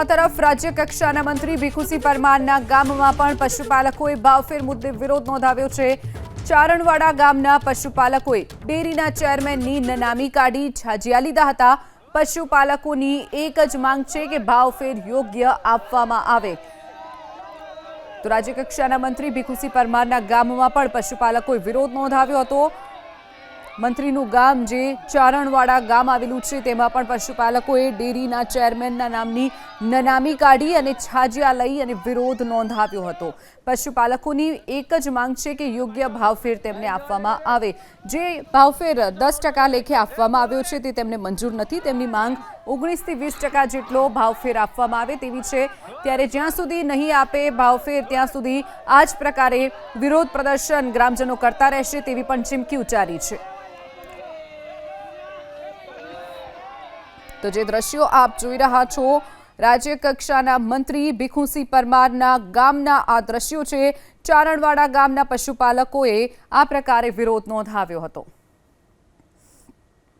આ તરફ રાજ્ય કક્ષાના મંત્રી ભીખુસિંહ પરમારના ગામમાં પણ પશુપાલકોએ ભાવફેર મુદ્દે વિરોધ નોંધાવ્યો છે। ચારણવાડા ગામના પશુપાલકોએ ડેરીના ચેરમેનની નનામી કાઢી છાજિયા લીધા હતા। પશુપાલકોની એક જ માંગ છે કે ભાવફેર યોગ્ય આપવામાં આવે। તો રાજ્ય કક્ષાના મંત્રી ભીખુસિંહ પરમારના ગામમાં પણ પશુપાલકોએ વિરોધ નોંધાવ્યો હતો। મંત્રીનું ગામ જે ચારણવાડા ગામ આવેલું છે તેમાં પણ પશુપાલકોએ ડેરીના ચેરમેનના નામની નનામી કાઢી અને છાજિયા લઈ અને વિરોધ નોંધાવ્યો હતો। પશુપાલકોની એક જ માંગ છે કે યોગ્ય ભાવફેર તેમને આપવામાં આવે। જે ભાવફેર 10% લેખે આપવામાં આવ્યો છે તે તેમને મંજૂર નથી। તેમની માંગ 19 થી 20% જેટલો ભાવફેર આપવામાં આવે તેવી છે। ત્યારે જ્યાં સુધી નહીં આપે ભાવફેર ત્યાં સુધી આ જ પ્રકારે વિરોધ પ્રદર્શન ગ્રામજનો કરતા રહેશે તેવી પણ ચીમકી ઉચ્ચારી છે। તો જે દ્રશ્યો આપ જોઈ રહ્યા છો રાજ્ય કક્ષાના મંત્રી ભીખુસિંહ પરમારના ગામના આ દ્રશ્યો છે। ચારણવાડા ગામના પશુપાલકોએ આ પ્રકારે વિરોધ નોંધાવ્યો હતો।